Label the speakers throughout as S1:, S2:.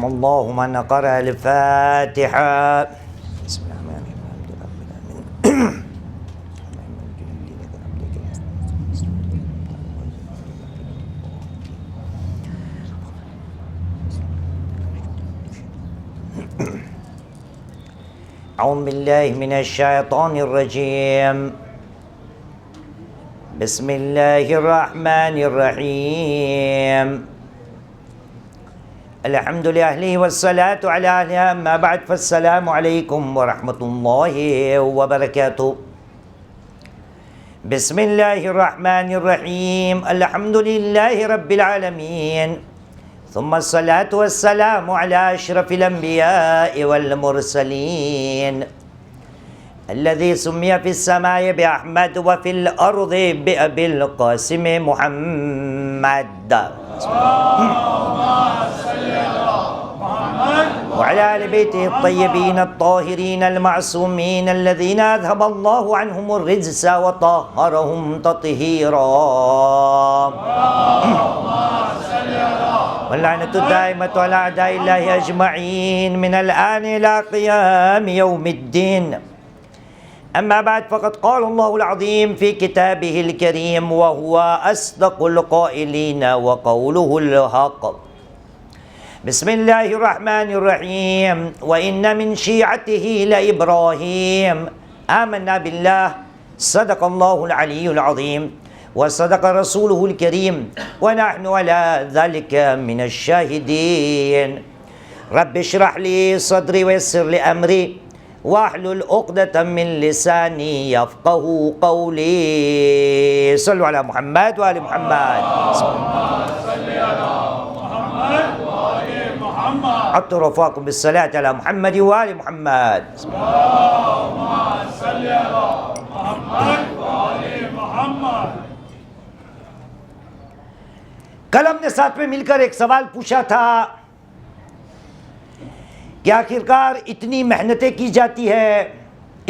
S1: رحم اللہ من قرأ الفاتحہ. بسم اللہ الرحمن الرحیم. اعوذ باللہ من الشیطان الرجیم. بسم اللہ الرحمن الرحیم. الحمد للہ والصلاة علی اہلہ اما بعد فالسلام علیکم ورحمۃ اللہ وبرکاتہ. بسم اللہ الرحمن الرحیم. الحمد للہ رب العالمین ثم الصلاة والسلام علی اشرف الانبیاء والمرسلین الذي سمي في السماء بأحمد وفي الأرض بأبي القاسم محمد وعلى آل بيته الطيبين الطاهرين المعصومين الذين أذهب الله عنهم الرجس وطهرهم تطهيرا واللعنة الدائمة على أعداء الله أجمعين من الآن إلى قيام يوم الدين. أما بعد فقد قال الله العظيم في كتابه الكريم وهو أصدق القائلين وقوله الحق. بسم الله الرحمن الرحيم. وإن من شيعته لإبراهيم آمنا بالله صدق الله العلي العظيم وصدق رسوله الكريم ونحن على ذلك من الشاهدين. رب اشرح لي صدري ويسر لي أمري واحلل عقدة من لساني يفقهوا قولي. صلوا على محمد وآل محمد. حتى رفاكم بالصلاة على محمد وآل محمد. کل ہم نے ساتھ میں مل کر ایک سوال پوچھا تھا کہ آخرکار اتنی محنتیں کی جاتی ہے،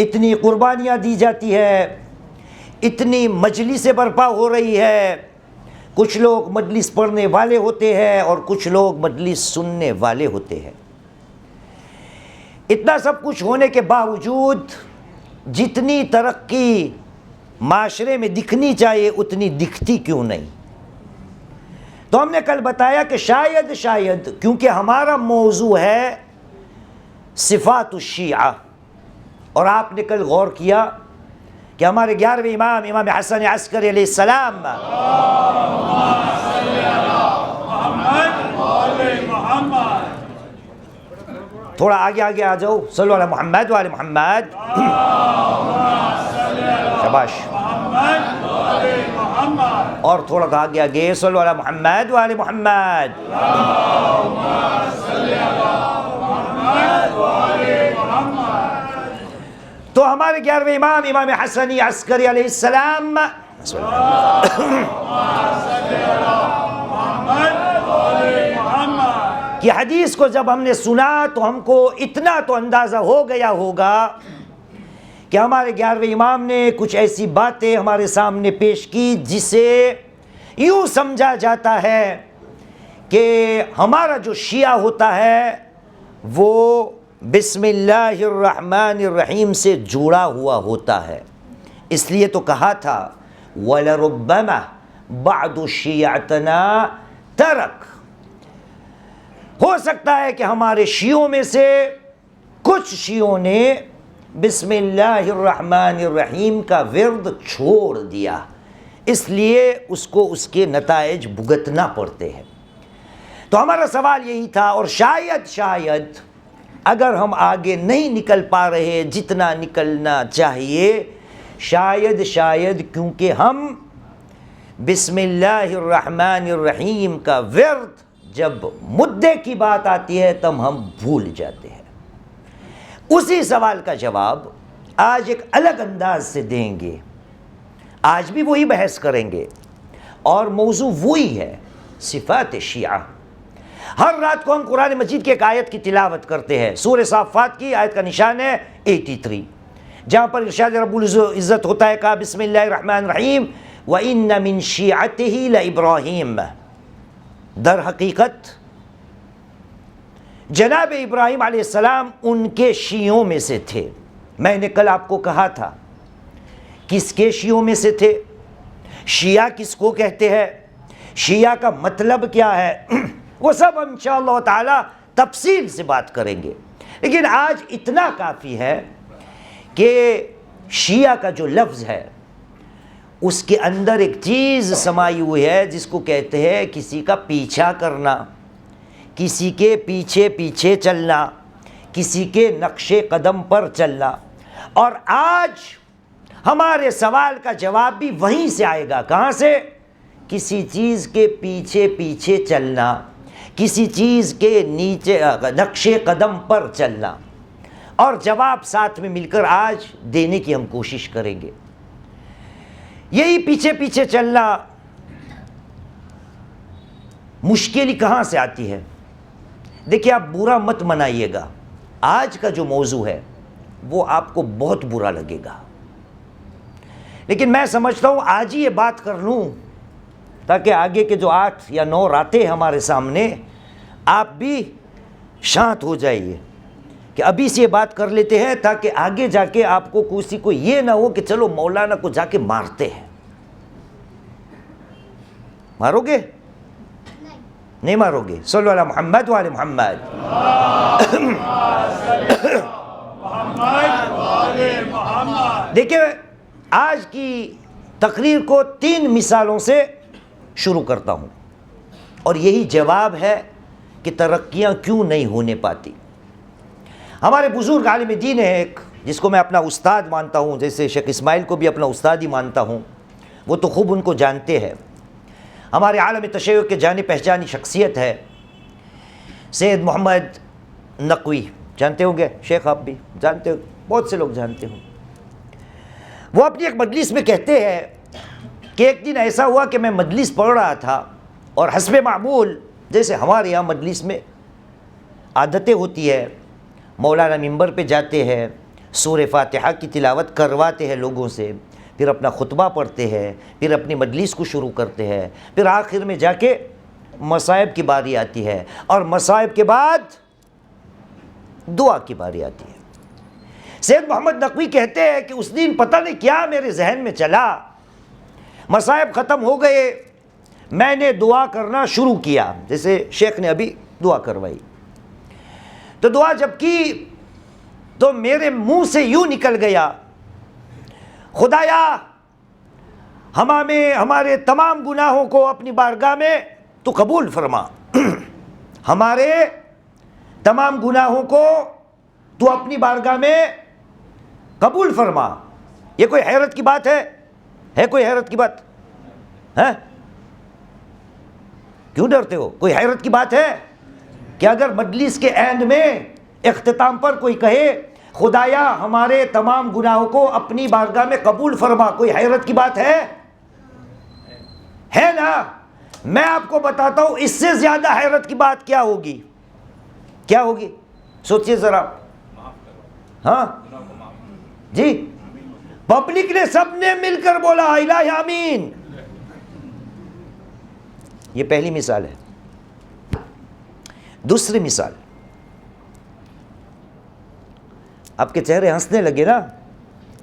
S1: اتنی قربانیاں دی جاتی ہے، اتنی مجلسیں برپا ہو رہی ہے، کچھ لوگ مجلس پڑھنے والے ہوتے ہیں اور کچھ لوگ مجلس سننے والے ہوتے ہیں. اتنا سب کچھ ہونے کے باوجود جتنی ترقی معاشرے میں دکھنی چاہیے اتنی دکھتی کیوں نہیں؟ تو ہم نے کل بتایا کہ شاید کیونکہ ہمارا موضوع ہے صفات الشیعہ، اور آپ نے کل غور کیا کہ ہمارے 11ویں امام حسن عسکری علیہ السلام تھوڑا آگے آ جاؤ. صلو علی محمد وآل محمد. شاباش. اور تھوڑا آگے. صلو علی محمد وآل محمد. تو ہمارے 11ویں امام حسنی عسکری علیہ السلام کی حدیث کو جب ہم نے سنا تو ہم کو اتنا تو اندازہ ہو گیا ہوگا کہ ہمارے 11ویں امام نے کچھ ایسی باتیں ہمارے سامنے پیش کی جسے یوں سمجھا جاتا ہے کہ ہمارا جو شیعہ ہوتا ہے وہ بسم اللہ الرحمن الرحیم سے جڑا ہوا ہوتا ہے. اس لیے تو کہا تھا وَلَرُبَّمَا بَعْدُ شِيَعْتَنَا تَرَكْ. ہو سکتا ہے کہ ہمارے شیعوں میں سے کچھ شیعوں نے بسم اللہ الرحمن الرحیم کا ورد چھوڑ دیا، اس لیے اس کو اس کے نتائج بھگتنا پڑتے ہیں. تو ہمارا سوال یہی تھا، اور شاید اگر ہم آگے نہیں نکل پا رہے جتنا نکلنا چاہیے، شاید کیونکہ ہم بسم اللہ الرحمن الرحیم کا ورد جب مدعے کی بات آتی ہے تب ہم بھول جاتے ہیں. اسی سوال کا جواب آج ایک الگ انداز سے دیں گے. آج بھی وہی بحث کریں گے اور موضوع وہی ہے صفات شیعہ. ہر رات کو ہم قرآن مجید کی ایک آیت کی تلاوت کرتے ہیں. سورہ صافات کی آیت کا نشان ہے 83، جہاں پر ارشاد رب العزت ہوتا ہے کہا بسم اللہ الرحمن الرحیم وَإِنَّ مِن شِيعَتِهِ لَإِبْرَاهِيمَ. در حقیقت جناب ابراہیم علیہ السلام ان کے شیعوں میں سے تھے. میں نے کل آپ کو کہا تھا کس کے شیعوں میں سے تھے, شیعہ کس کو کہتے ہیں, شیعہ کا مطلب کیا ہے, وہ سب ہم انشاءاللہ تعالی تفصیل سے بات کریں گے. لیکن آج اتنا کافی ہے کہ شیعہ کا جو لفظ ہے اس کے اندر ایک چیز سمائی ہوئی ہے جس کو کہتے ہیں کسی کا پیچھا کرنا, کسی کے پیچھے پیچھے چلنا, کسی کے نقش قدم پر چلنا. اور آج ہمارے سوال کا جواب بھی وہیں سے آئے گا. کہاں سے؟ کسی چیز کے پیچھے پیچھے چلنا, کسی چیز کے نیچے نقش قدم پر چلنا. اور جواب ساتھ میں مل کر آج دینے کی ہم کوشش کریں گے. یہی پیچھے پیچھے چلنا مشکل کہاں سے آتی ہے؟ دیکھیے آپ برا مت منائیے گا, آج کا جو موضوع ہے وہ آپ کو بہت برا لگے گا, لیکن میں سمجھتا ہوں آج ہی یہ بات کر لوں تاکہ آگے کے جو 8 یا 9 راتیں ہمارے سامنے آپ بھی شانت ہو جائیے کہ ابھی سے یہ بات کر لیتے ہیں تاکہ آگے جا کے آپ کو کسی کو یہ نہ ہو کہ چلو مولانا کو جا کے مارتے ہیں. مارو گے؟ نہیں مارو گے. صلو علی محمد و علی محمد. دیکھیں آج کی تقریر کو 3 مثالوں سے شروع کرتا ہوں اور یہی جواب ہے کہ ترقیاں کیوں نہیں ہونے پاتی. ہمارے بزرگ عالم دین ہے ایک جس کو میں اپنا استاد مانتا ہوں, جیسے شیخ اسماعیل کو بھی اپنا استاد ہی مانتا ہوں, وہ تو خوب ان کو جانتے ہیں. ہمارے عالم تشیع کے جانی پہچانی شخصیت ہے سید محمد نقوی, جانتے ہوں گے شیخ, آپ بھی جانتے ہو, بہت سے لوگ جانتے ہوں. وہ اپنی ایک مجلس میں کہتے ہیں کہ ایک دن ایسا ہوا کہ میں مجلس پڑھ رہا تھا اور حسب معمول جیسے ہمارے یہاں مجلس میں عادتیں ہوتی ہے, مولانا ممبر پہ جاتے ہیں, سورہ فاتحہ کی تلاوت کرواتے ہیں لوگوں سے, پھر اپنا خطبہ پڑھتے ہیں, پھر اپنی مجلس کو شروع کرتے ہیں, پھر آخر میں جا کے مصائب کی باری آتی ہے اور مصائب کے بعد دعا کی باری آتی ہے. سید محمد نقوی کہتے ہیں کہ اس دن پتہ نہیں کیا میرے ذہن میں چلا, مصائب ختم ہو گئے, میں نے دعا کرنا شروع کیا جیسے شیخ نے ابھی دعا کروائی. تو دعا جب کی تو میرے منہ سے یوں نکل گیا, خدایا ہمارے تمام گناہوں کو اپنی بارگاہ میں تو قبول فرما, ہمارے تمام گناہوں کو تو اپنی بارگاہ میں قبول فرما. یہ کوئی حیرت کی بات ہے کوئی حیرت کی بات ہے؟ کیوں ڈرتے ہو؟ کوئی حیرت کی بات ہے کہ اگر مجلس کے اینڈ میں اختتام پر کوئی کہے خدایا ہمارے تمام گناہوں کو اپنی بارگاہ میں قبول فرما, کوئی حیرت کی بات ہے نا؟ میں آپ کو بتاتا ہوں اس سے زیادہ حیرت کی بات کیا ہوگی, کیا ہوگی سوچئے ذرا. ہاں جی, پبلک نے سب نے مل کر بولا الہ آمین. یہ پہلی مثال ہے. دوسری مثال, آپ کے چہرے ہنسنے لگے نا,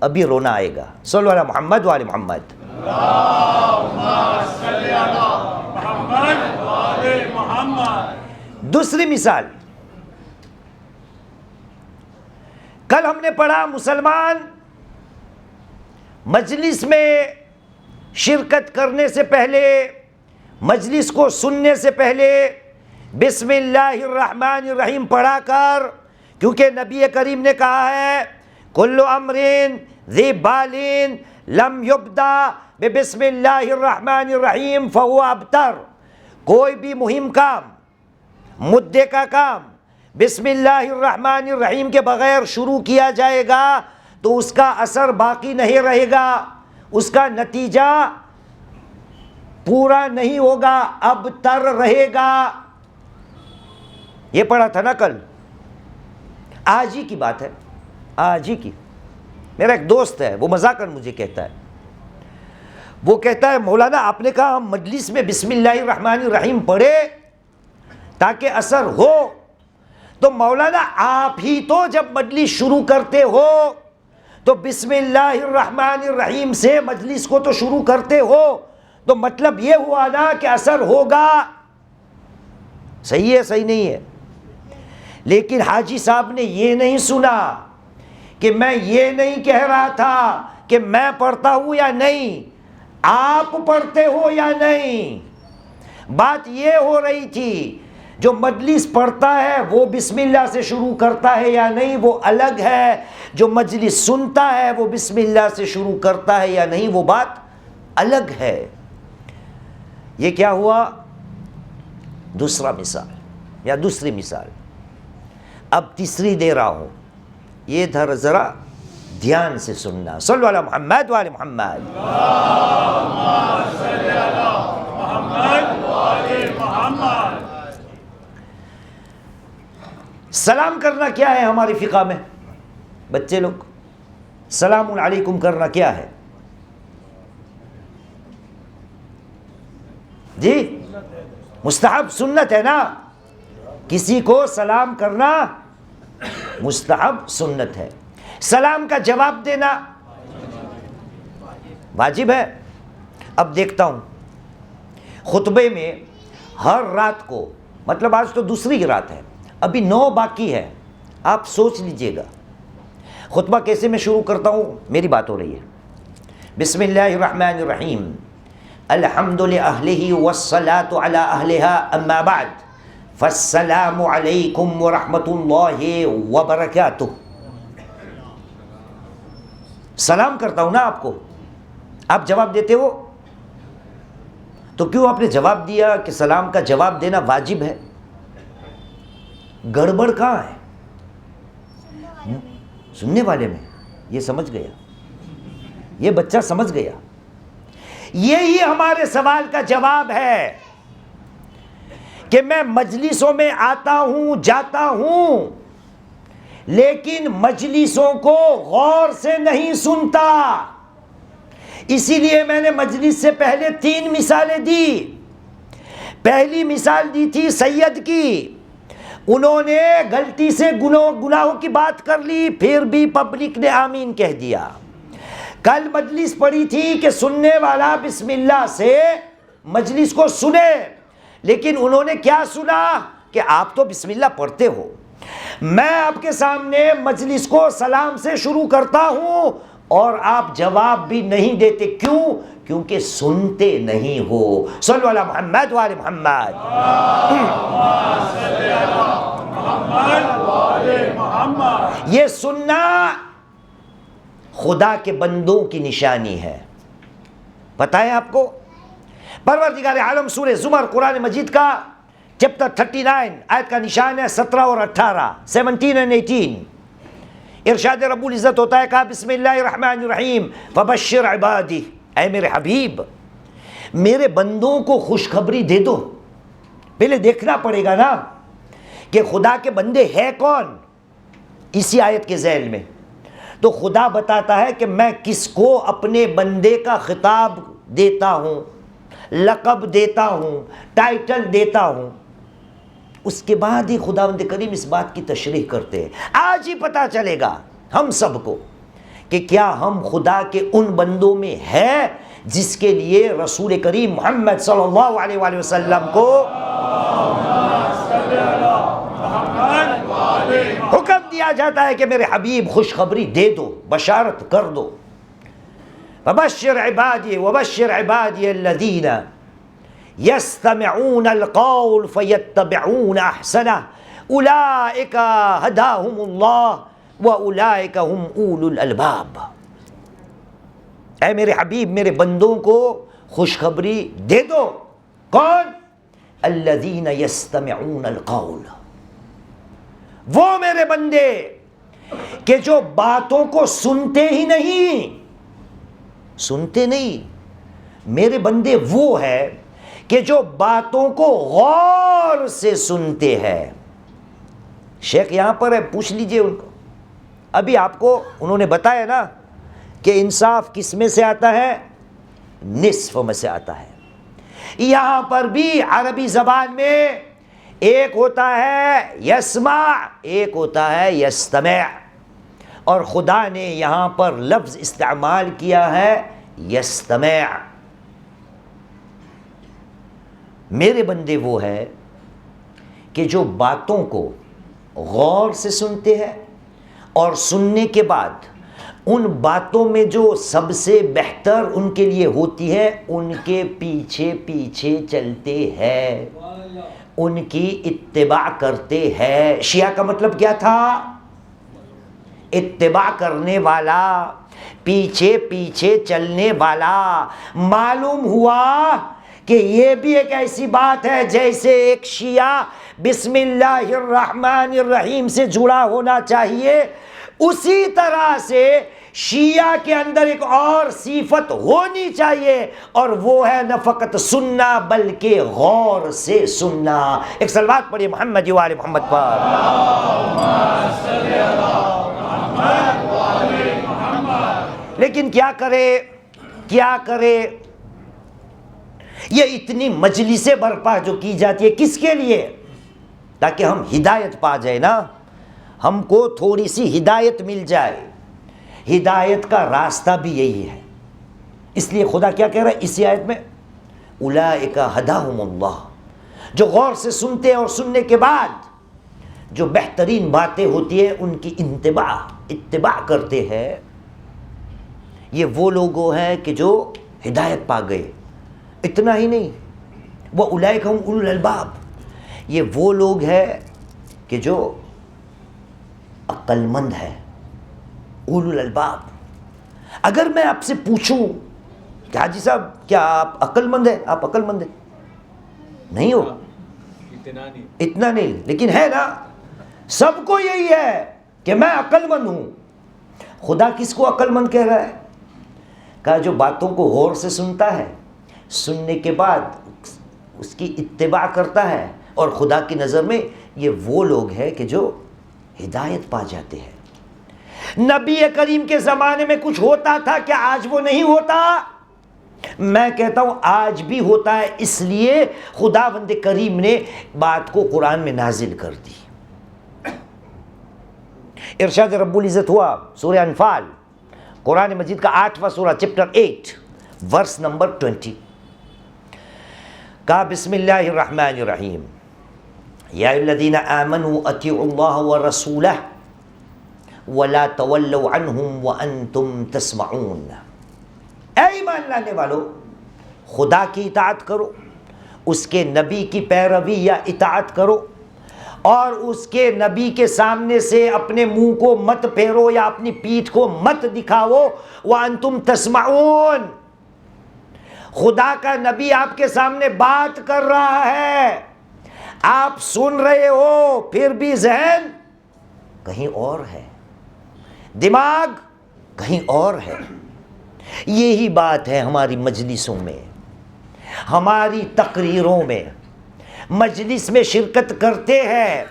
S1: ابھی رونا آئے گا. صلو علی محمد و علی محمد. دوسری مثال, کل ہم نے پڑھا مسلمان مجلس میں شرکت کرنے سے پہلے, مجلس کو سننے سے پہلے بسم اللہ الرحمن الرحیم پڑھا کر, کیونکہ نبی کریم نے کہا ہے کل امر ذی بال لم یبدا بسم اللہ الرحمن الرحیم فہو ابتر. کوئی بھی مہم کام, مدعے کا کام بسم اللہ الرحمن الرحیم کے بغیر شروع کیا جائے گا تو اس کا اثر باقی نہیں رہے گا, اس کا نتیجہ پورا نہیں ہوگا, ابتر رہے گا. یہ پڑھا تھا نا کل, آج ہی کی بات ہے, آج ہی کی. میرا ایک دوست ہے, وہ مذاقاً مجھے کہتا ہے, وہ کہتا ہے مولانا آپ نے کہا ہم مجلس میں بسم اللہ الرحمن الرحیم پڑھے تاکہ اثر ہو, تو مولانا آپ ہی تو جب مجلس شروع کرتے ہو تو بسم اللہ الرحمن الرحیم سے مجلس کو تو شروع کرتے ہو، تو مطلب یہ ہوا نا کہ اثر ہوگا. صحیح ہے صحیح نہیں ہے؟ لیکن حاجی صاحب نے یہ نہیں سنا کہ میں یہ نہیں کہہ رہا تھا کہ میں پڑھتا ہوں یا نہیں، آپ پڑھتے ہو یا نہیں. بات یہ ہو رہی تھی جو مجلس پڑھتا ہے وہ بسم اللہ سے شروع کرتا ہے یا نہیں وہ الگ ہے، جو مجلس سنتا ہے وہ بسم اللہ سے شروع کرتا ہے یا نہیں وہ بات الگ ہے. یہ کیا ہوا؟ دوسرا مثال یا دوسری مثال. اب تیسری دے رہا ہوں، یہ ذرا دھیان سے سننا. صلو علی محمد وآل محمد. سلام کرنا کیا ہے ہماری فقہ میں؟ بچے لوگ، سلام علیکم کرنا کیا ہے؟ جی مستحب سنت ہے نا. کسی کو سلام کرنا مستحب سنت ہے. سلام کا جواب دینا واجب ہے. اب دیکھتا ہوں خطبے میں ہر رات کو، مطلب آج تو دوسری رات ہے، ابھی 9 باقی ہے، آپ سوچ لیجئے گا خطبہ کیسے میں شروع کرتا ہوں. میری بات ہو رہی ہے. بسم اللہ الرحمن الرحیم، الحمد لأہلہ والصلاة علی اہلہا، اما بعد فالسلام علیکم ورحمۃ اللہ وبرکاتہ. سلام کرتا ہوں نا آپ کو، آپ جواب دیتے ہو، تو کیوں آپ نے جواب دیا کہ سلام کا جواب دینا واجب ہے؟ گڑبڑ کہاں ہے؟ سننے والے میں. یہ سمجھ گیا، یہ بچہ سمجھ گیا. یہی ہمارے سوال کا جواب ہے کہ میں مجلسوں میں آتا ہوں جاتا ہوں لیکن مجلسوں کو غور سے نہیں سنتا. اسی لیے میں نے مجلس سے پہلے 3 مثالیں دی. پہلی مثال دی تھی سید کی، انہوں نے غلطی سے گناہوں کی بات کر لی، پھر بھی پبلک نے آمین کہہ دیا. کل مجلس پڑھی تھی کہ سننے والا بسم اللہ سے مجلس کو سنے، لیکن انہوں نے کیا سنا کہ آپ تو بسم اللہ پڑھتے ہو. میں آپ کے سامنے مجلس کو سلام سے شروع کرتا ہوں اور آپ جواب بھی نہیں دیتے. کیوں؟ کیونکہ سنتے نہیں ہو. صلو علی محمد وآل محمد. یہ سننا خدا کے بندوں کی نشانی ہے. پتہ ہے آپ کو؟ پروردگار عالم سورہ زمر قرآن مجید کا چیپٹر 39 آیت کا نشان ہے 17 اور 18، 17 and 18. ارشاد رب العزت ہوتا ہے، کہا بسم اللہ الرحمن الرحیم فبشر عبادی، اے میرے حبیب میرے بندوں کو خوشخبری دے دو. پہلے دیکھنا پڑے گا نا کہ خدا کے بندے ہے کون اسی آیت کے ذیل میں. تو خدا بتاتا ہے کہ میں کس کو اپنے بندے کا خطاب دیتا ہوں، لقب دیتا ہوں، ٹائٹل دیتا ہوں. اس کے بعد ہی خداوند کریم اس بات کی تشریح کرتے ہیں. آج ہی پتہ چلے گا ہم سب کو کہ کیا ہم خدا کے ان بندوں میں ہے جس کے لیے رسول کریم محمد صلی اللہ علیہ وآلہ وسلم کو حکم دیا جاتا ہے کہ میرے حبیب خوشخبری دے دو، بشارت کر دو. فبشر عبادی وبشر عبادی الذین یستمعون القول فیتبعون احسنہ اولئک ہداہم اللہ واولئک هم اولو الالباب. اے میرے حبیب میرے بندوں کو خوشخبری دے دو. کون؟ الذین یستمعون القول، وہ میرے بندے کہ جو باتوں کو سنتے ہی نہیں. سنتے نہیں، میرے بندے وہ ہے کہ جو باتوں کو غور سے سنتے ہیں. شیخ یہاں پر ہے، پوچھ لیجئے ان کو. ابھی آپ کو انہوں نے بتایا نا کہ انصاف کس میں سے آتا ہے؟ نصف میں سے آتا ہے. یہاں پر بھی عربی زبان میں ایک ہوتا ہے یسمع، ایک ہوتا ہے یستمع، اور خدا نے یہاں پر لفظ استعمال کیا ہے یستمع۔ میرے بندے وہ ہے کہ جو باتوں کو غور سے سنتے ہیں اور سننے کے بعد ان باتوں میں جو سب سے بہتر ان کے لیے ہوتی ہے ان کے پیچھے پیچھے چلتے ہیں، ان کی اتباع کرتے ہیں۔ شیعہ کا مطلب کیا تھا؟ اتباع کرنے والا، پیچھے پیچھے چلنے والا۔ معلوم ہوا کہ یہ بھی ایک ایسی بات ہے جیسے ایک شیعہ بسم اللہ الرحمن الرحیم سے جڑا ہونا چاہیے، اسی طرح سے شیعہ کے اندر ایک اور صفت ہونی چاہیے، اور وہ ہے نہ فقط سننا بلکہ غور سے سننا۔ ایک صلوات پڑھیے محمد و آل محمد پر۔ لیکن کیا کرے یہ اتنی مجلسیں برپا جو کی جاتی ہے کس کے لیے؟ تاکہ ہم ہدایت پا جائے نا، ہم کو تھوڑی سی ہدایت مل جائے۔ ہدایت کا راستہ بھی یہی ہے، اس لیے خدا کیا کہہ رہا ہے اسی آیت میں؟ اولئک ھداھم اللہ، جو غور سے سنتے ہیں اور سننے کے بعد جو بہترین باتیں ہوتی ہیں ان کی اتباع کرتے ہیں، یہ وہ لوگ ہیں کہ جو ہدایت پا گئے۔ اتنا ہی نہیں، وَأُولَئِكَ هُمْ أُولُو الْأَلْبَابِ، یہ وہ لوگ ہیں کہ جو عقل مند ہے، اولو الالباب۔ اگر میں آپ سے پوچھوں کہ حاجی صاحب کیا آپ عقل مند ہیں؟ آپ عقل مند ہیں؟ نہیں ہو؟ اتنا نہیں، لیکن ہے نا، سب کو یہی ہے کہ میں عقل مند ہوں۔ خدا کس کو عقل مند کہہ رہا ہے؟ کہا جو باتوں کو غور سے سنتا ہے، سننے کے بعد اس کی اتباع کرتا ہے، اور خدا کی نظر میں یہ وہ لوگ ہیں کہ جو ہدایت پا جاتے ہیں۔ نبی کریم کے زمانے میں کچھ ہوتا تھا کہ آج وہ نہیں ہوتا؟ میں کہتا ہوں آج بھی ہوتا ہے، اس لیے خداوند کریم نے بات کو قرآن میں نازل کر دی۔ ارشاد رب العزت ہوا سورہ انفال، قرآن مجید کا 8واں سورہ، چیپٹر 8 ورس نمبر 20۔ کہا بسم اللہ الرحمن الرحیم، یا ایھا الذین آمنوا اطیعوا اللہ ورسولہ ولا تولوا عنہم وانتم تسمعون۔ اے ایمان لانے والو، خدا کی اطاعت کرو، اس کے نبی کی پیروی یا اطاعت کرو، اور اس کے نبی کے سامنے سے اپنے منہ کو مت پھیرو یا اپنی پیٹھ کو مت دکھاؤ۔ وانتم تسمعون، خدا کا نبی آپ کے سامنے بات کر رہا ہے، آپ سن رہے ہو، پھر بھی ذہن کہیں اور ہے، دماغ کہیں اور ہے۔ یہی بات ہے ہماری مجلسوں میں، ہماری تقریروں میں۔ مجلس میں شرکت کرتے ہیں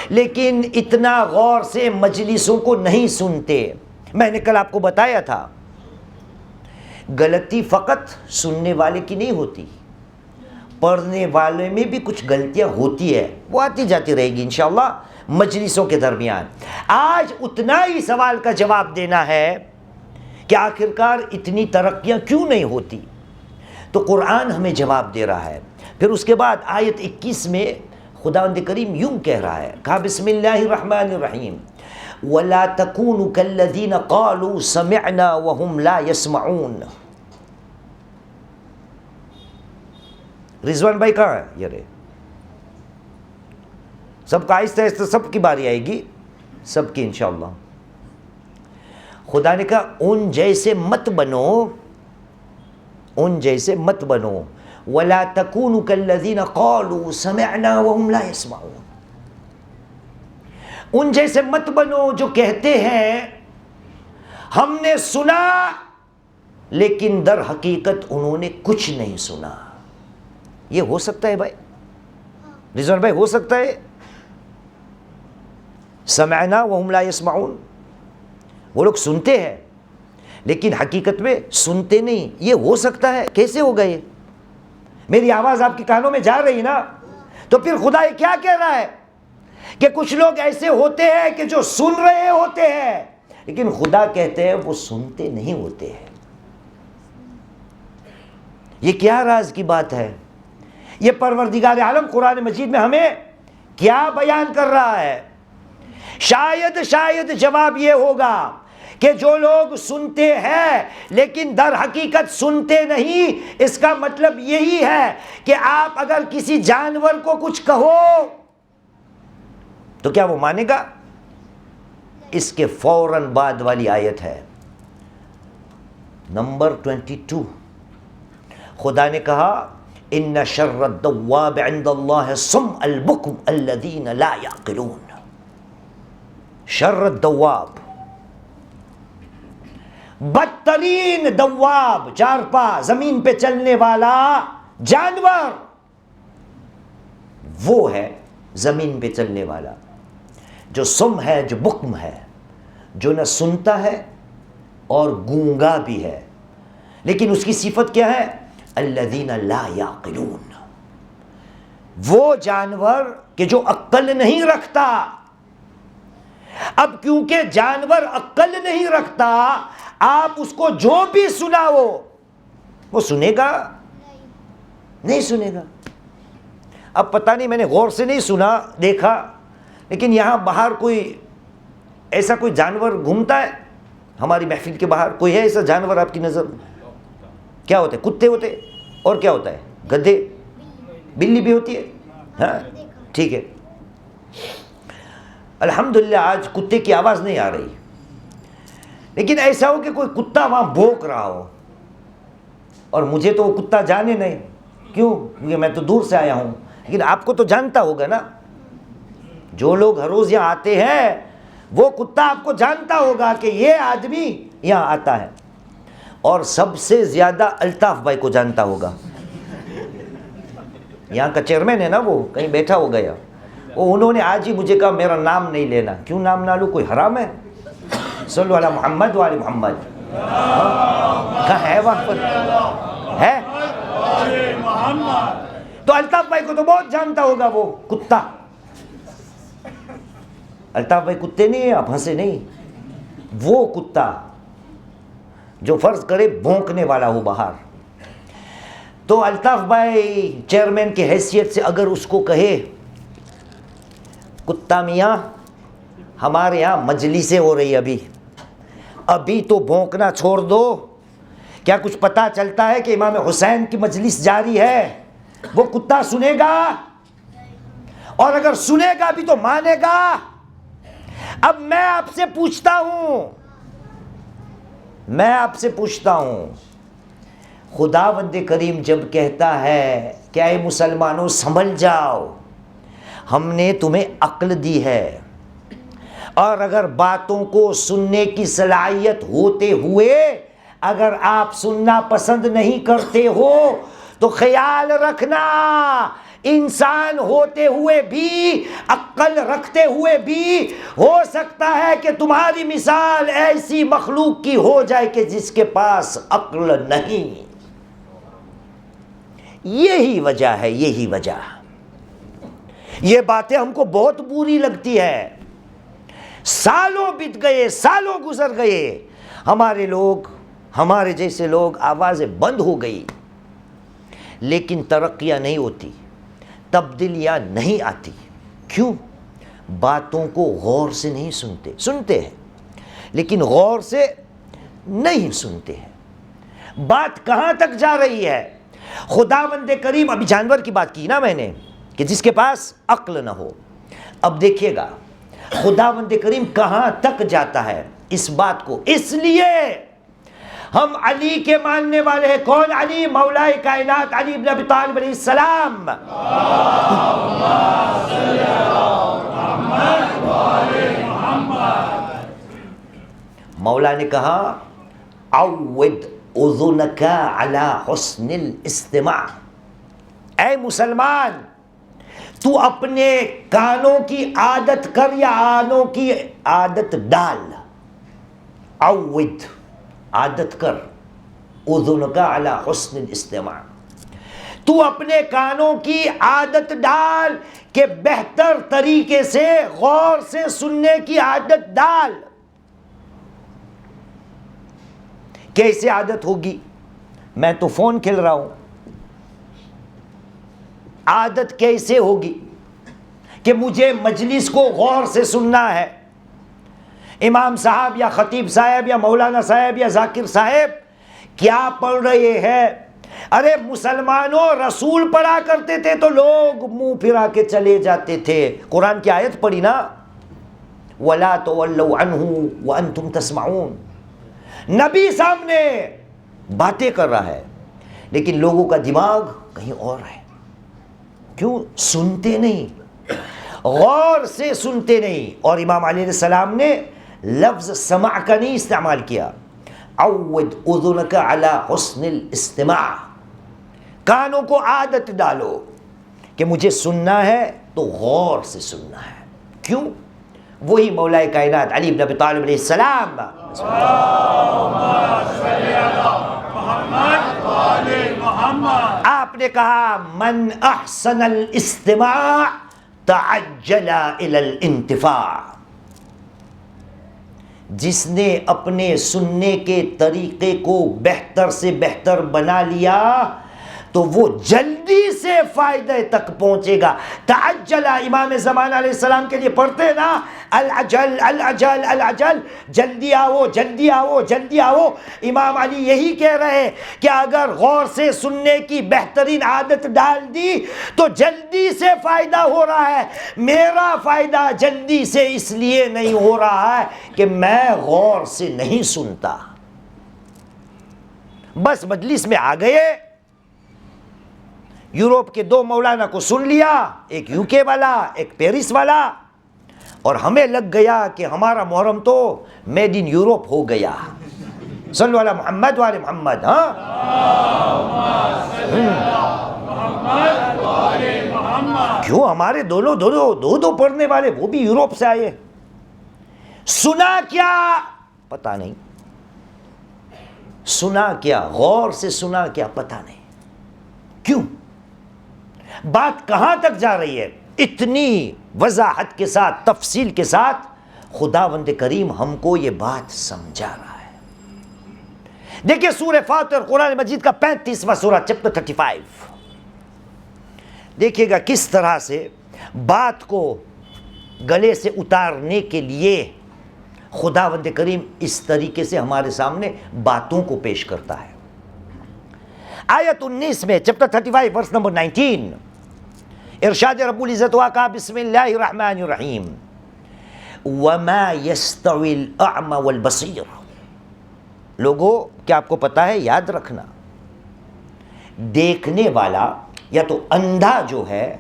S1: لیکن اتنا غور سے مجلسوں کو نہیں سنتے۔ میں نے کل آپ کو بتایا تھا، غلطی فقط سننے والے کی نہیں ہوتی، پڑھنے والے میں بھی کچھ غلطیاں ہوتی ہے، وہ آتی جاتی رہے گی انشاءاللہ مجلسوں کے درمیان۔ آج اتنا ہی سوال کا جواب دینا ہے کہ آخرکار اتنی ترقیاں کیوں نہیں ہوتی؟ تو قرآن ہمیں جواب دے رہا ہے۔ پھر اس کے بعد آیت 21 میں خداوند کریم یوں کہہ رہا ہے، کہا بسم اللہ الرحمن الرحیم، وَلَا تَكُونُوا كَالَّذِينَ قَالُوا سَمِعْنَا وَهُمْ لَا يَسْمَعُونَ۔ رضوان بھائی کہاں ہے؟ یہ رہے، سب کا آہستہ آہستہ سب کی باری آئے گی، سب کی انشاءاللہ۔ خدا نے کہا ان جیسے مت بنو، ان جیسے مت بنو، وَلَا تَكُونُوا كَالَّذِينَ قَالُوا سَمِعْنَا وَهُمْ لَا يَسْمَعُونَ۔ ان جیسے مت بنو جو کہتے ہیں ہم نے سنا لیکن در حقیقت انہوں نے کچھ نہیں سنا۔ یہ ہو سکتا ہے بھائی؟ رضوان بھائی ہو سکتا ہے؟ سمعنا وہم لا يسمعون، وہ لوگ سنتے ہیں لیکن حقیقت میں سنتے نہیں، یہ ہو سکتا ہے؟ کیسے ہوگا یہ؟ میری آواز آپ کے کانوں میں جا رہی نا، تو پھر خدا یہ کیا کہہ رہا ہے کہ کچھ لوگ ایسے ہوتے ہیں کہ جو سن رہے ہوتے ہیں، لیکن خدا کہتے ہیں وہ سنتے نہیں ہوتے ہیں۔ یہ کیا راز کی بات ہے؟ یہ پروردگار عالم قرآن مجید میں ہمیں کیا بیان کر رہا ہے؟ شاید جواب یہ ہوگا کہ جو لوگ سنتے ہیں لیکن در حقیقت سنتے نہیں، اس کا مطلب یہی ہے کہ آپ اگر کسی جانور کو کچھ کہو تو کیا وہ مانے گا؟ اس کے فوراً بعد والی آیت ہے نمبر 22، خدا نے کہا ان شر الدواب عند اللہ الصم البکم الذین لا یعقلون۔ شر الدواب، بدترین دواب، چارپا، زمین پہ چلنے والا جانور وہ ہے زمین پہ چلنے والا جو سم ہے، جو بکم ہے، جو نہ سنتا ہے اور گونگا بھی ہے، لیکن اس کی صفت کیا ہے؟ الذین لا یعقلون، وہ جانور کہ جو عقل نہیں رکھتا۔ اب کیونکہ جانور عقل نہیں رکھتا، آپ اس کو جو بھی سناؤ وہ سنے گا؟ نہیں سنے گا۔ اب پتہ نہیں، میں نے غور سے نہیں سنا دیکھا، لیکن یہاں باہر کوئی ایسا کوئی جانور گھومتا ہے ہماری محفل کے باہر؟ کوئی ہے ایسا جانور آپ کی نظر؟ کیا ہوتا ہے؟ کتے ہوتے، اور کیا ہوتا ہے؟ گدھے، بلی بھی ہوتی ہے؟ ہاں ٹھیک ہے، الحمدللہ آج کتے کی آواز نہیں آ رہی، لیکن ایسا ہو کہ کوئی کتا وہاں بھونک رہا ہو اور مجھے تو وہ کتا جانے نہیں، کیوں؟ کیونکہ میں تو دور سے آیا ہوں، لیکن آپ کو تو جانتا ہوگا نا، جو لوگ ہر روز یہاں آتے ہیں وہ کتا آپ کو جانتا ہوگا کہ یہ آدمی یہاں آتا ہے، اور سب سے زیادہ الطاف بھائی کو جانتا ہوگا، یہاں کا چیئرمین ہے نا، وہ کہیں بیٹھا ہو گیا، وہ انہوں نے آج ہی مجھے کہا میرا نام نہیں لینا۔ کیوں نام نہ لوں؟ کوئی حرام ہے؟ صلو علی محمد وعلی محمد۔ کہاں ہے وہاں پر ہے؟ تو الطاف بھائی کو تو بہت جانتا ہوگا وہ کتا۔ الطاف بھائی کتے نہیں ہیں، آپ ہنسے نہیں، وہ کتا جو فرض کرے بھونکنے والا ہو باہر، تو الطاف بھائی چیئرمین کی حیثیت سے اگر اس کو کہے کتا میاں ہمارے یہاں مجلسیں ہو رہی ابھی تو بھونکنا چھوڑ دو، کیا کچھ پتا چلتا ہے کہ امام حسین کی مجلس جاری ہے؟ وہ کتا سنے گا؟ اور اگر سنے گا بھی تو مانے گا؟ اب میں آپ سے پوچھتا ہوں، خداوند کریم جب کہتا ہے کہ اے مسلمانوں سنبھل جاؤ، ہم نے تمہیں عقل دی ہے، اور اگر باتوں کو سننے کی صلاحیت ہوتے ہوئے اگر آپ سننا پسند نہیں کرتے ہو تو خیال رکھنا، انسان ہوتے ہوئے بھی، عقل رکھتے ہوئے بھی، ہو سکتا ہے کہ تمہاری مثال ایسی مخلوق کی ہو جائے کہ جس کے پاس عقل نہیں۔ یہی وجہ ہے، یہی وجہ۔ یہ باتیں ہم کو بہت بری لگتی ہے، سالوں بیت گئے، سالوں گزر گئے، ہمارے لوگ، ہمارے جیسے لوگ، آوازیں بند ہو گئی، لیکن ترقیاں نہیں ہوتی، تبدیلیاں نہیں آتی۔ کیوں؟ باتوں کو غور سے نہیں سنتے ہیں لیکن غور سے نہیں سنتے ہیں۔ بات کہاں تک جا رہی ہے؟ خداوند کریم، ابھی جانور کی بات کی نا میں نے کہ جس کے پاس عقل نہ ہو، اب دیکھیے گا خداوند کریم کہاں تک جاتا ہے اس بات کو۔ اس لیے ہم علی کے ماننے والے ہیں۔ کون علی؟ مولا کائنات علی بن ابی طالب علیہ السلام۔ مولا نے کہا عود اذنک علی حسن الاستماع، اے مسلمان تو اپنے کانوں کی عادت کر یا آنوں کی عادت ڈال، عود عادت کر، اذنک علی حسن الاستماع، تو اپنے کانوں کی عادت ڈال کہ بہتر طریقے سے غور سے سننے کی عادت ڈال. کیسے عادت ہوگی؟ میں تو فون کھیل رہا ہوں. عادت کیسے ہوگی کہ مجھے مجلس کو غور سے سننا ہے؟ امام صاحب یا خطیب صاحب یا مولانا صاحب یا ذاکر صاحب کیا پڑھ رہے ہیں؟ ارے مسلمانوں، رسول پڑھا کرتے تھے تو لوگ منہ پھرا کے چلے جاتے تھے. قرآن کی آیت پڑھی نا، وَلَا تَوَلَّوْا عَنْهُ وَأَنْتُمْ تَسْمَعُونَ. نبی سامنے باتیں کر رہا ہے لیکن لوگوں کا دماغ کہیں اور ہے. کیوں؟ سنتے نہیں، غور سے سنتے نہیں. اور امام علیہ السلام نے لفظ سمع کا نہیں استعمال کیا. عود اذنک علی حسن الاستماع. کانوں کو عادت ڈالو کہ مجھے سننا ہے تو غور سے سننا ہے. کیوں؟ وہی مولا کائنات علی بن ابی طالب علیہ السلام، آپ نے کہا من احسن الاستماع تعجل الی الانتفاع. جس نے اپنے سننے کے طریقے کو بہتر سے بہتر بنا لیا تو وہ جلدی سے فائدے تک پہنچے گا. تعجل، امام زمان علیہ السلام کے لیے پڑھتے نا، العجل العجل العجل، جلدی آؤ جلدی آؤ جلدی آؤ. امام علی یہی کہہ رہے ہیں کہ اگر غور سے سننے کی بہترین عادت ڈال دی تو جلدی سے فائدہ ہو رہا ہے. میرا فائدہ جلدی سے اس لیے نہیں ہو رہا ہے کہ میں غور سے نہیں سنتا. بس مجلس میں آ گئے، یوروپ کے 2 مولانا کو سن لیا، ایک یو کے والا ایک پیرس والا، اور ہمیں لگ گیا کہ ہمارا محرم تو میڈ ان یوروپ ہو گیا. صلو علی محمد وعلی محمد. ہاں کیوں؟ ہمارے دو پڑھنے والے وہ بھی یوروپ سے آئے. سنا کیا پتہ نہیں، سنا کیا غور سے سنا کیا پتہ نہیں. کیوں؟ بات کہاں تک جا رہی ہے؟ اتنی وضاحت کے ساتھ، تفصیل کے ساتھ خداوند کریم ہم کو یہ بات سمجھا رہا ہے. دیکھیے سورہ فاطر، قرآن مجید کا 35واں سورہ، چیپٹر 35. دیکھیے گا کس طرح سے بات کو گلے سے اتارنے کے لیے خداوند کریم اس طریقے سے ہمارے سامنے باتوں کو پیش کرتا ہے. آیت 19 میں، چیپٹر 35 ورس نمبر 19، ارشاد رب العزت ہوا، کہا بسم اللہ الرحمن الرحیم وَمَا يَسْتَوِي الْأَعْمَى وَالْبَصِيرُ. لوگوں کیا آپ کو پتا ہے؟ یاد رکھنا، دیکھنے والا یا تو اندھا جو ہے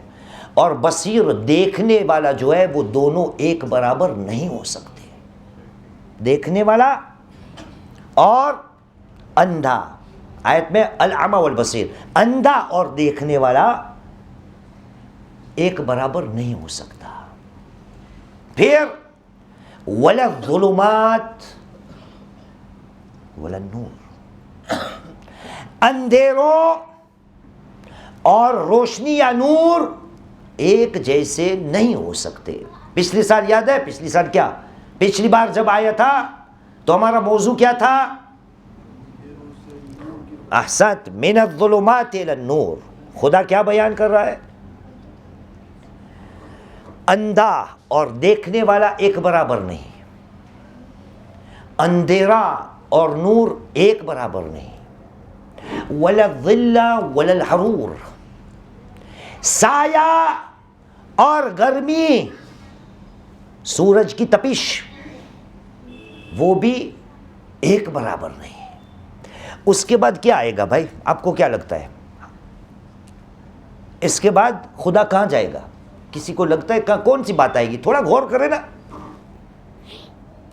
S1: اور بصیر دیکھنے والا جو ہے وہ دونوں ایک برابر نہیں ہو سکتے. دیکھنے والا اور اندھا، آیت میں الاعمى والبصیر، اندھا اور دیکھنے والا ایک برابر نہیں ہو سکتا. پھر وَلَا الظُّلُمَاتِ وَلَا النُّورِ، اندھیروں اور روشنی یا نور ایک جیسے نہیں ہو سکتے. پچھلی سال یاد ہے؟ پچھلی سال کیا؟ پچھلی بار جب آیا تھا تو ہمارا موضوع کیا تھا؟ احسنت، من الظلمات الى النور. خدا کیا بیان کر رہا ہے؟ اندھا اور دیکھنے والا ایک برابر نہیں، اندھیرا اور نور ایک برابر نہیں. ولا الظل ولا الحرور، سایہ اور گرمی، سورج کی تپش وہ بھی ایک برابر نہیں. اس کے بعد کیا آئے گا بھائی؟ آپ کو کیا لگتا ہے اس کے بعد خدا کہاں جائے گا؟ کسی کو لگتا ہے کون سی بات آئے گی؟ تھوڑا غور کرے نا،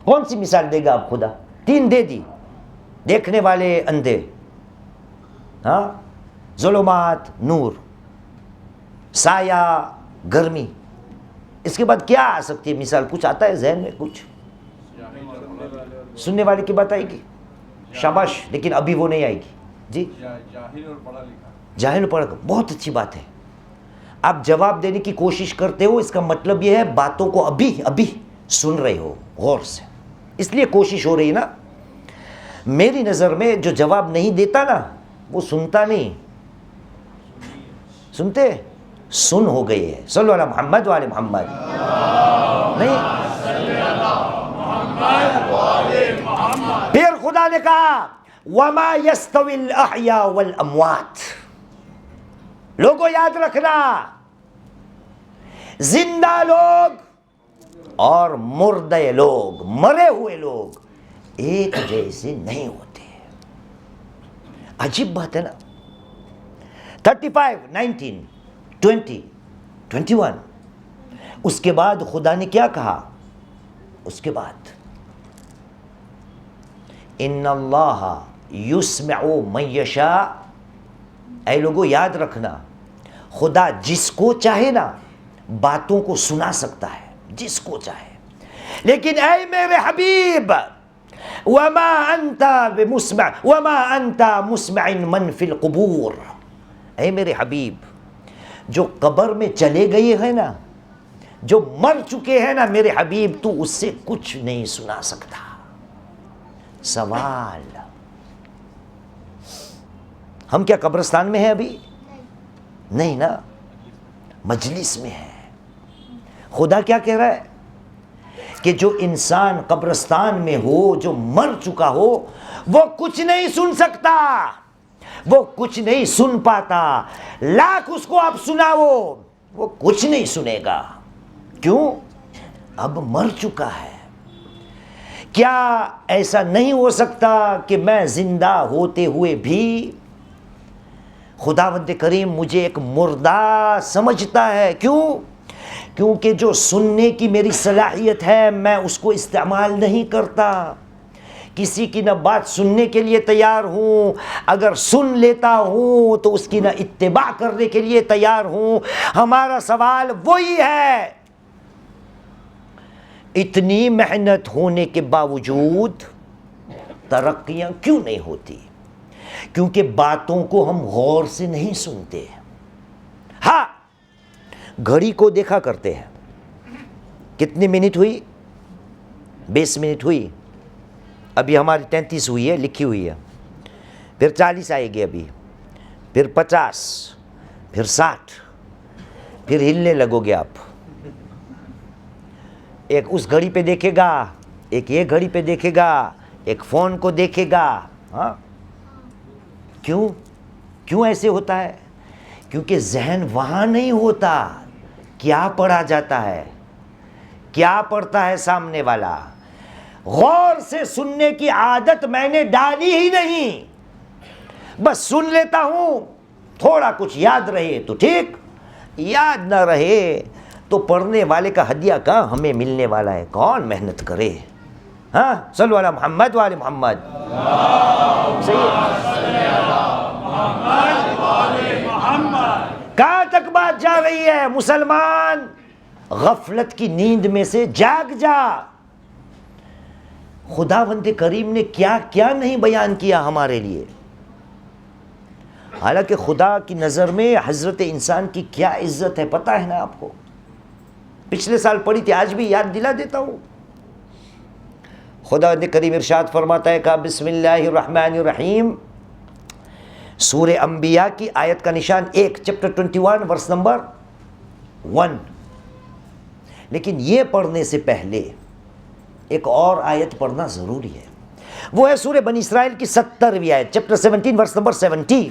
S1: کون سی مثال دے گا آپ؟ خدا 3 دے دی، دیکھنے والے اندھے، ہاں، ظلمات نور، سایہ گرمی. اس کے بعد کیا آ سکتی ہے مثال؟ کچھ آتا ہے ذہن میں؟ کچھ سننے والے کی بات آئے گی؟ شاباش، لیکن ابھی وہ نہیں آئے گی. جی،
S2: جاہل اور پڑھا لکھا.
S1: جاہل پڑھ بہت اچھی بات ہے. آپ جواب دینے کی کوشش کرتے ہو، اس کا مطلب یہ ہے باتوں کو ابھی سن رہے ہو غور سے، اس لیے کوشش ہو رہی نا. میری نظر میں جو جواب نہیں دیتا نا وہ سنتا نہیں. سنتے سن ہو گئی ہے. صلو علی محمد وعلی محمد. نہیں، پھر خدا نے کہا وما یستوی الاحیاء والاموات. لوگوں یاد رکھنا، زندہ لوگ اور مردے لوگ، مرے ہوئے لوگ ایک جیسے نہیں ہوتے. عجیب بات ہے نا. 35 19 20 21. اس کے بعد خدا نے کیا کہا؟ اس کے بعد ان اللہ یسمع من یشاء. اے لوگوں یاد رکھنا، خدا جس کو چاہے نا باتوں کو سنا سکتا ہے، جس کو چاہے. لیکن اے میرے حبیب وما انت بمسمع وما انت مسمع من فی القبور. اے میرے حبیب جو قبر میں چلے گئے ہیں نا، جو مر چکے ہیں نا میرے حبیب، تو اس سے کچھ نہیں سنا سکتا. سوال، ہم کیا قبرستان میں ہیں ابھی؟ نہیں نا، مجلس میں ہے. خدا کیا کہہ رہا ہے کہ جو انسان قبرستان میں ہو، جو مر چکا ہو، وہ کچھ نہیں سن سکتا، وہ کچھ نہیں سن پاتا. لاکھ اس کو آپ سناؤ وہ کچھ نہیں سنے گا. کیوں؟ اب مر چکا ہے. کیا ایسا نہیں ہو سکتا کہ میں زندہ ہوتے ہوئے بھی خداوند کریم مجھے ایک مردہ سمجھتا ہے؟ کیوں؟ کیونکہ جو سننے کی میری صلاحیت ہے میں اس کو استعمال نہیں کرتا. کسی کی نہ بات سننے کے لیے تیار ہوں، اگر سن لیتا ہوں تو اس کی نہ اتباع کرنے کے لیے تیار ہوں. ہمارا سوال وہی ہے، اتنی محنت ہونے کے باوجود ترقیاں کیوں نہیں ہوتی؟ کیونکہ باتوں کو ہم غور سے نہیں سنتے. ہاں، گھڑی کو دیکھا کرتے ہیں، کتنی منٹ ہوئی؟ 20 منٹ ہوئی. ابھی ہماری 33 ہوئی ہے، لکھی ہوئی ہے. پھر 40 آئے گی ابھی، پھر 50، پھر 60، پھر ہلنے لگو گے آپ. ایک اس گھڑی پہ دیکھے گا، ایک یہ گھڑی پہ دیکھے گا، ایک فون کو دیکھے گا. ہاں، کیوں ایسے ہوتا ہے؟ کیونکہ ذہن وہاں نہیں ہوتا. کیا پڑھا جاتا ہے، کیا پڑھتا ہے سامنے والا. غور سے سننے کی عادت میں نے ڈالی ہی نہیں. بس سن لیتا ہوں، تھوڑا کچھ یاد رہے تو ٹھیک، یاد نہ رہے تو پڑھنے والے کا ہدیہ کہاں ہمیں ملنے والا ہے. کون محنت کرے؟ ہاں، صلو علی محمد وعلی محمد. کہاں تک بات جا رہی ہے؟ مسلمان غفلت کی نیند میں سے جاگ جا. خداوند کریم نے کیا کیا نہیں بیان کیا ہمارے لیے. حالانکہ خدا کی نظر میں حضرت انسان کی کیا عزت ہے پتہ ہے نا آپ کو. پچھلے سال پڑھی تھی، آج بھی یاد دلا دیتا ہوں. خداوند کریم ارشاد فرماتا ہے، کہا بسم اللہ الرحمن الرحیم. سورہ انبیاء کی آیت کا نشان 1 چیپٹر 21 ورس نمبر 1. لیکن یہ پڑھنے سے پہلے ایک اور آیت پڑھنا ضروری ہے. وہ ہے سورہ بنی اسرائیل کی 70ویں آیت، چیپٹر 17 ورس نمبر 70.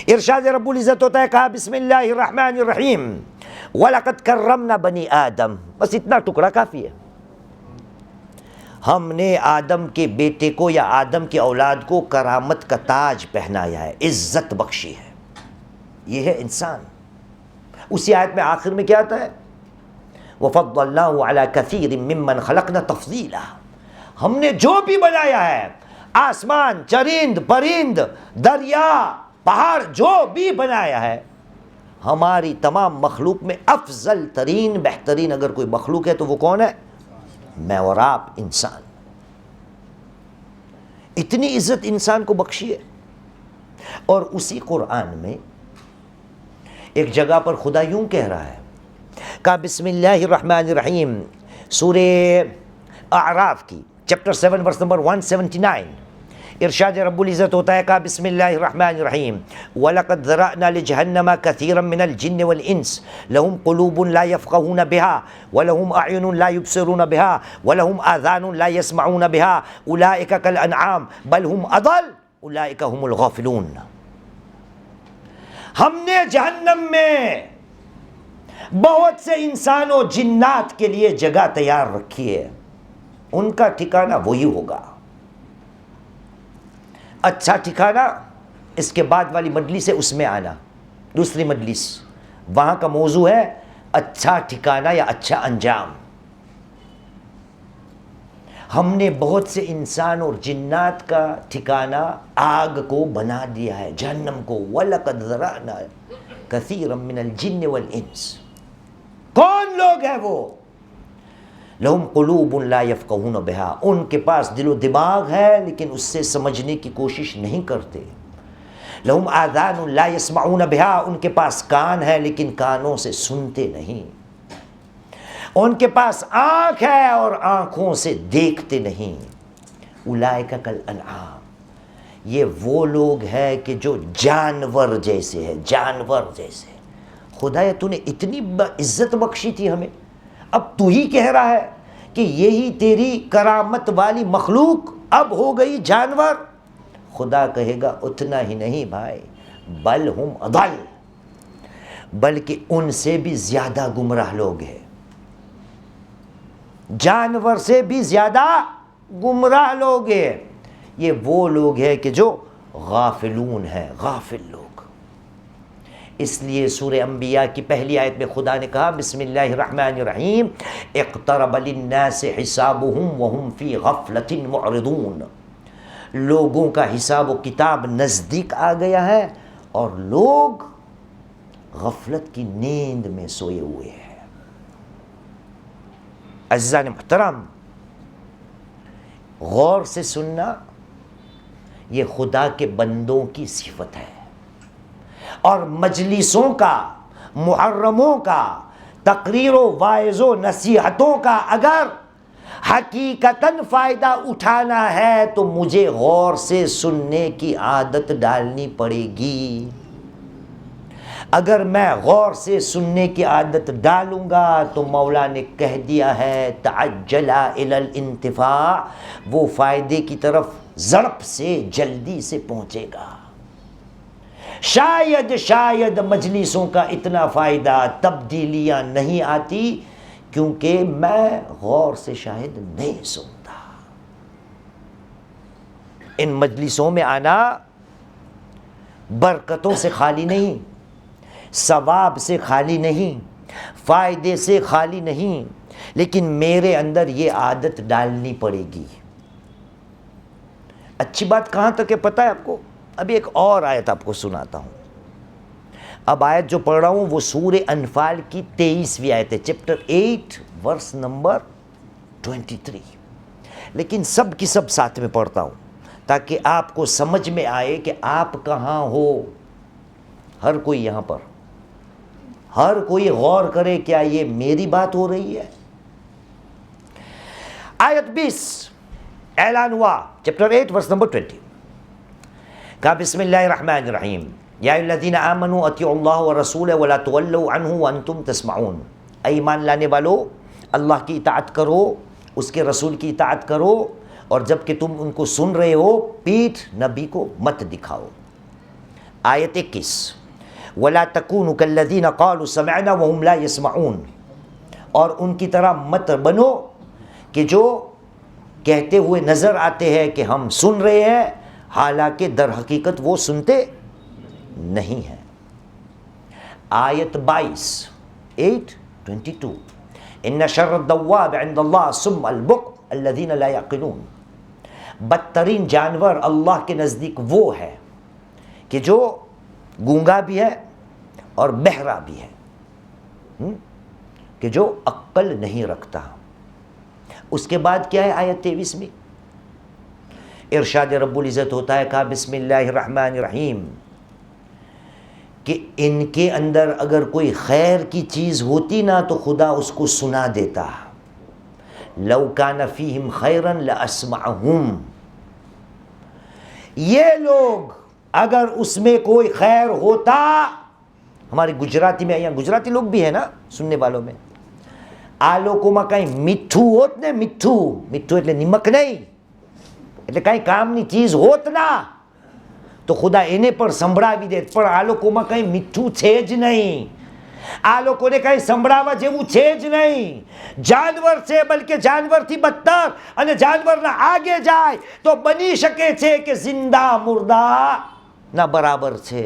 S1: ارشاد رب العزت ہوتا ہے، کہا بسم اللہ الرحمن الرحیم وَلَقَدْ كَرَّمْنَا بَنِي آدم. بس اتنا ٹکڑا کافی ہے. ہم نے آدم کے بیٹے کو یا آدم کی اولاد کو کرامت کا تاج پہنایا ہے، عزت بخشی ہے. یہ ہے انسان. اسی آیت میں آخر میں کیا آتا ہے؟ وَفَضَّلْنَاهُ عَلَى كَثِيرٍ مِّمَّنْ خَلَقْنَا تَفْضِيلًا. ہم نے جو بھی بنایا ہے، آسمان، چرند، پرند، دریا، پہاڑ، جو بھی بنایا ہے، ہماری تمام مخلوق میں افضل ترین، بہترین اگر کوئی مخلوق ہے تو وہ کون ہے؟ میں اور آپ، انسان. اتنی عزت انسان کو بخشی ہے. اور اسی قرآن میں ایک جگہ پر خدا یوں کہہ رہا ہے، کہا بسم اللہ الرحمن الرحیم، سورہ اعراف کی چیپٹر 7 ورس نمبر 179، ارشاد رب العزت ہوتا ہے، کہا بسم اللہ الرحمن الرحیم وَلَقَدْ ذَرَأْنَا لِجَهَنَّمَ كَثِيرًا مِنَ الْجِنِّ وَالْإِنسِ لَهُمْ قُلُوبٌ لَا يَفْقَهُونَ بِهَا وَلَهُمْ أَعْيُنٌ لَا يُبْصِرُونَ بِهَا وَلَهُمْ آذَانٌ لَا يَسْمَعُونَ بِهَا أُولَئِكَ كَالْأَنْعَامِ بَلْ هُمْ أَضَلُّ أُولَئِكَ هُمُ الْغَافِلُونَ۔ ہم نے جہنم میں بہت سے انسان و جنات کے لیے جگہ تیار رکھی ہے، ان کا ٹھکانہ وہی ہوگا۔ اچھا ٹھکانہ اس کے بعد والی مجلس ہے، اس میں آنا، دوسری مجلس وہاں کا موضوع ہے اچھا ٹھکانہ یا اچھا انجام۔ ہم نے بہت سے انسان اور جنات کا ٹھکانہ آگ کو بنا دیا ہے، جہنم کو۔ وَلَقَدْ ذَرَأْنَا كَثِيرًا مِنَ الْجِنِّ وَالْإِنسِ، کون لوگ ہیں وہ؟ لہم قلوب لا یفقہون بہا، ان کے پاس دل و دماغ ہے لیکن اس سے سمجھنے کی کوشش نہیں کرتے۔ لہم آذان لا یسمعون بہا، ان کے پاس کان ہے لیکن کانوں سے سنتے نہیں۔ ان کے پاس آنکھ ہے اور آنکھوں سے دیکھتے نہیں۔ اولئک کالانعام، یہ وہ لوگ ہیں کہ جو جانور جیسے ہے، جانور جیسے۔ خدایا تو نے اتنی عزت بخشی تھی ہمیں، اب تو ہی کہہ رہا ہے کہ یہی تیری کرامت والی مخلوق اب ہو گئی جانور؟ خدا کہے گا اتنا ہی نہیں بھائی، بل ہم اضل، بلکہ ان سے بھی زیادہ گمراہ لوگ ہیں، جانور سے بھی زیادہ گمراہ لوگ ہیں۔ یہ وہ لوگ ہیں کہ جو غافلون ہیں، غافل لوگ۔ اس لیے سورہ انبیاء کی پہلی آیت میں خدا نے کہا بسم اللہ الرحمن الرحیم اقترب للناس حسابهم وهم فی غفلۃ معرضون، لوگوں کا حساب و کتاب نزدیک آ گیا ہے اور لوگ غفلت کی نیند میں سوئے ہوئے ہیں۔ عزیزان محترم، غور سے سننا یہ خدا کے بندوں کی صفت ہے، اور مجلسوں کا، محرموں کا، تقریر و واعظ و نصیحتوں کا اگر حقیقتاً فائدہ اٹھانا ہے تو مجھے غور سے سننے کی عادت ڈالنی پڑے گی۔ اگر میں غور سے سننے کی عادت ڈالوں گا تو مولا نے کہہ دیا ہے تعجل الی الانتفاع، وہ فائدے کی طرف ضرب سے جلدی سے پہنچے گا۔ شاید مجلسوں کا اتنا فائدہ، تبدیلیاں نہیں آتی کیونکہ میں غور سے شاید نہیں سنتا۔ ان مجلسوں میں آنا برکتوں سے خالی نہیں، ثواب سے خالی نہیں، فائدے سے خالی نہیں، لیکن میرے اندر یہ عادت ڈالنی پڑے گی۔ اچھی بات کہاں تک ہے پتہ ہے آپ کو؟ ابھی ایک اور آیت آپ کو سناتا ہوں۔ اب آیت جو پڑھ رہا ہوں وہ سورہ انفال کی 23ویں آیت ہے، چیپٹر 8 ورس نمبر 23، لیکن سب کی سب ساتھ میں پڑھتا ہوں تاکہ آپ کو سمجھ میں آئے کہ آپ کہاں ہو۔ ہر کوئی یہاں پر، ہر کوئی غور کرے کیا یہ میری بات ہو رہی ہے؟ آیت 20 اعلان ہوا، چیپٹر 8 ورس نمبر 20، کہا بسم اللہ الرحمن الرحیم یا ایھا الذین آمنوا اطیعوا اللہ ورسولہ ولا تولوا عنہ وانتم تسمعون، اے ایمان لانے والو اللہ کی اطاعت کرو، اس کے رسول کی اطاعت کرو، اور جب کہ تم ان کو سن رہے ہو پیٹھ نبی کو مت دکھاؤ۔ آیت 21 ولا تکونوا کالذین قالوا سمعنا وهم لا يسمعون، اور ان کی طرح مت بنو کہ جو کہتے ہوئے نظر آتے ہیں کہ ہم سن رہے ہیں حالانکہ در حقیقت وہ سنتے نہیں ہیں۔ آیت 22 8:22 ان شر الدواب عند اللہ صم البکم الذین لا یعقلون، بدترین جانور اللہ کے نزدیک وہ ہے کہ جو گونگا بھی ہے اور بہرا بھی ہے، کہ جو عقل نہیں رکھتا۔ اس کے بعد کیا ہے آیت 23 میں؟ ارشاد رب العزت ہوتا ہے، کہا بسم اللہ الرحمن الرحیم کہ ان کے اندر اگر کوئی خیر کی چیز ہوتی نا تو خدا اس کو سنا دیتا. لو کان فیہم خیرا لاسمعہم. یہ لوگ اگر اس میں کوئی خیر ہوتا، ہماری گجراتی میں، یہاں گجراتی لوگ بھی ہیں نا سننے والوں میں، آلوکوમાં કંઈ મીઠું હોત ને મીઠું એટલે નિમક નહીં, એટલે કંઈ કામની ચીજ હોત ના તો ખુદા એને પણ સંભળાવી દે. પણ આ લોકોમાં કંઈ મીઠું છે જ નહીં. આ લોકોને કંઈ સંભળાવવા જેવું છે જ નહીં. જાનવર છે, બલકે જાનવરથી બદતર, અને જાનવરના આગે જાય તો બની શકે છે કે જિંદા મુર્દા ના બરાબર છે.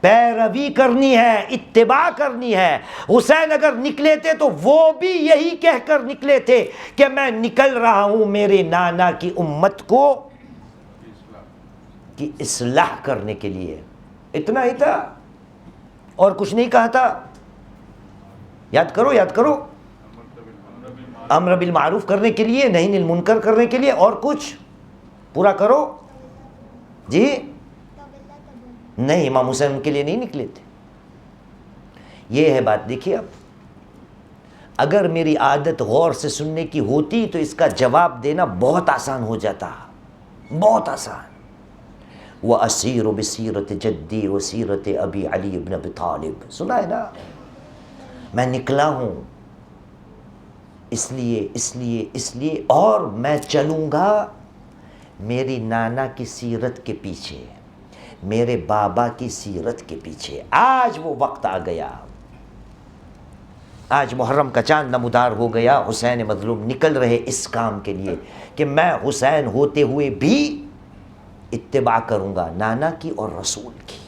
S1: پیروی کرنی ہے، اتباع کرنی ہے۔ حسین اگر نکلے تھے تو وہ بھی یہی کہہ کر نکلے تھے کہ میں نکل رہا ہوں میرے نانا کی امت کو کی اصلاح کرنے کے لیے، اتنا ہی تھا، اور کچھ نہیں کہا تھا۔ یاد کرو، یاد کرو، امر بالمعروف کرنے کے لیے، نہی عن المنکر کرنے کے لیے، اور کچھ پورا کرو جی۔ نہیں، امام حسین ان کے لیے نہیں نکلے تھے۔ یہ ہے بات۔ دیکھیے، اب اگر میری عادت غور سے سننے کی ہوتی تو اس کا جواب دینا بہت آسان ہو جاتا، بہت آسان۔ وَأَسِيرُ بِسِيرَةِ جَدِّي وَسِيرَةِ أَبِي عَلِي بْنِ أَبِي طالب، سنا ہے نا؟ میں نکلا ہوں اس لیے اور میں چلوں گا میری نانا کی سیرت کے پیچھے، میرے بابا کی سیرت کے پیچھے۔ آج وہ وقت آ گیا، آج محرم کا چاند نمودار ہو گیا، حسین مظلوم نکل رہے اس کام کے لیے کہ میں حسین ہوتے ہوئے بھی اتباع کروں گا نانا کی اور رسول کی۔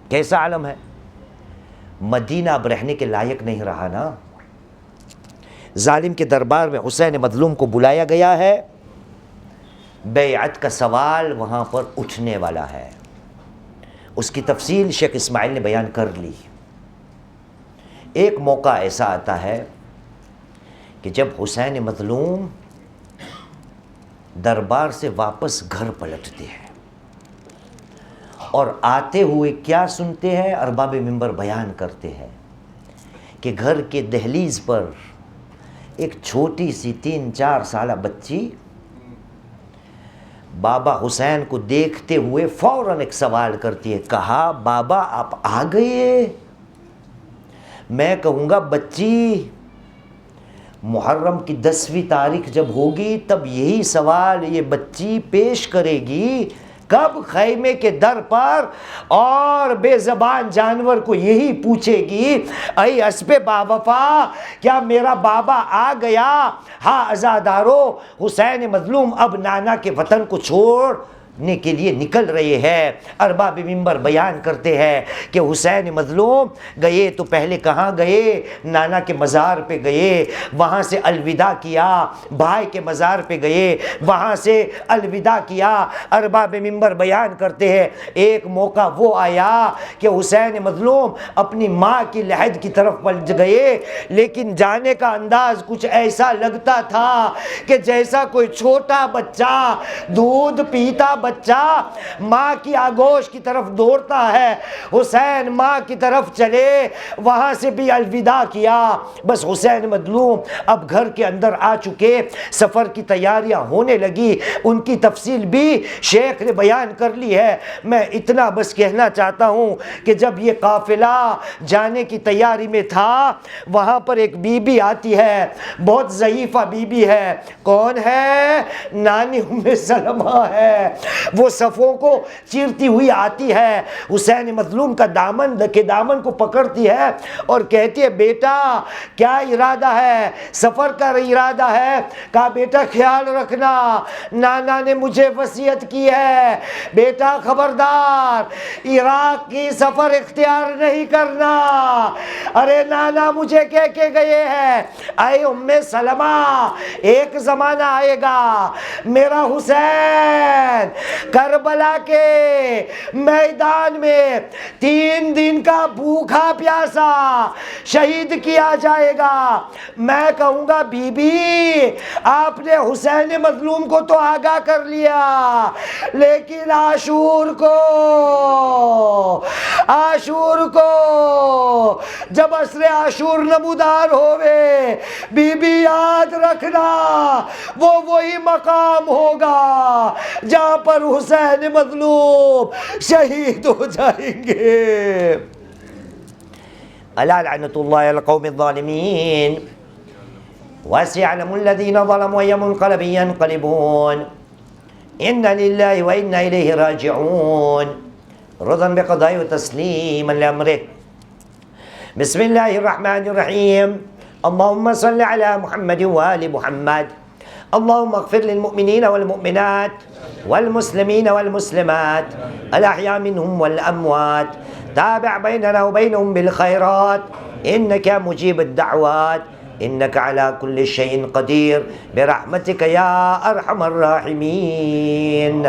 S1: کیسا عالم ہے؟ مدینہ اب رہنے کے لائق نہیں رہا نا۔ ظالم کے دربار میں حسین مظلوم کو بلایا گیا ہے، بیعت کا سوال وہاں پر اٹھنے والا ہے، اس کی تفصیل شیخ اسماعیل نے بیان کر لی۔ ایک موقع ایسا آتا ہے کہ جب حسین مظلوم دربار سے واپس گھر پلٹتے ہیں اور آتے ہوئے کیا سنتے ہیں، ارباب منبر بیان کرتے ہیں کہ گھر کے دہلیز پر ایک چھوٹی سی 3-4 سالہ بچی بابا حسین کو دیکھتے ہوئے فوراً ایک سوال کرتی ہے، کہا بابا آپ آ گئے؟ میں کہوں گا بچی، محرم کی 10ویں تاریخ جب ہوگی تب یہی سوال یہ بچی پیش کرے گی، کب خیمے کے در پر، اور بے زبان جانور کو یہی پوچھے گی، اے اسب باوفا، کیا میرا بابا آ گیا؟ ہاں عزادارو، حسین مظلوم اب نانا کے وطن کو چھوڑنے کے لیے نکل رہے ہیں۔ ارباب منبر بیان کرتے ہیں کہ حسین مظلوم گئے تو پہلے کہاں گئے؟ نانا کے مزار پہ گئے، وہاں سے الوداع کیا، بھائی کے مزار پہ گئے، وہاں سے الوداع کیا۔ ارباب منبر بیان کرتے ہیں ایک موقع وہ آیا کہ حسین مظلوم اپنی ماں کی لحد کی طرف پلٹ گئے، لیکن جانے کا انداز کچھ ایسا لگتا تھا کہ جیسا کوئی چھوٹا بچہ، دودھ پیتا بچہ ماں کی آگوش کی طرف دوڑتا ہے۔ حسین ماں کی طرف چلے، وہاں سے بھی الوداع کیا۔ بس حسین مظلوم اب گھر کے اندر آ چکے، سفر کی تیاریاں ہونے لگی، ان کی تفصیل بھی شیخ نے بیان کر لی ہے۔ میں اتنا بس کہنا چاہتا ہوں کہ جب یہ قافلہ جانے کی تیاری میں تھا، وہاں پر ایک بی بی آتی ہے، بہت ضعیفہ بی بی ہے۔ کون ہے؟ نانی ام سلمہ ہے۔ وہ صفوں کو چیرتی ہوئی آتی ہے، حسین مظلوم کا دامن کو پکڑتی ہے اور کہتی ہے بیٹا کیا ارادہ ہے؟ سفر کا ارادہ ہے؟ کہا بیٹا خیال رکھنا، نانا نے مجھے وصیت کی ہے، بیٹا خبردار عراق کی سفر اختیار نہیں کرنا۔ ارے نانا مجھے کہہ کے گئے ہیں، اے ام سلمہ ایک زمانہ آئے گا میرا حسین کربلا کے میدان میں 3 دن کا بھوکا پیاسا شہید کیا جائے گا۔ میں کہوں گا بی بی آپ نے حسین مظلوم کو تو آگاہ کر لیا، لیکن عاشور کو جب عصر عاشور نمودار ہوئے، بی بی یاد رکھنا وہ وہی مقام ہوگا جہاں پر حسین مظلوم شہید ہو جائیں گے۔ الا لعنت اللہ علی القوم الظالمین وسيعلم الذين ظلموا أي منقلب ينقلبون إنا لله وإنا إليه راجعون رضا بقضائه وتسليما لأمره بسم الله الرحمن الرحيم اللهم صل على محمد وآل محمد اللهم اغفر للمؤمنين والمؤمنات والمسلمين والمسلمات الأحياء منهم والأموات، تابع بيننا وبينهم بالخيرات إنك مجيب الدعوات، إنك على كل شيء قدير برحمتك يا أرحم الراحمين.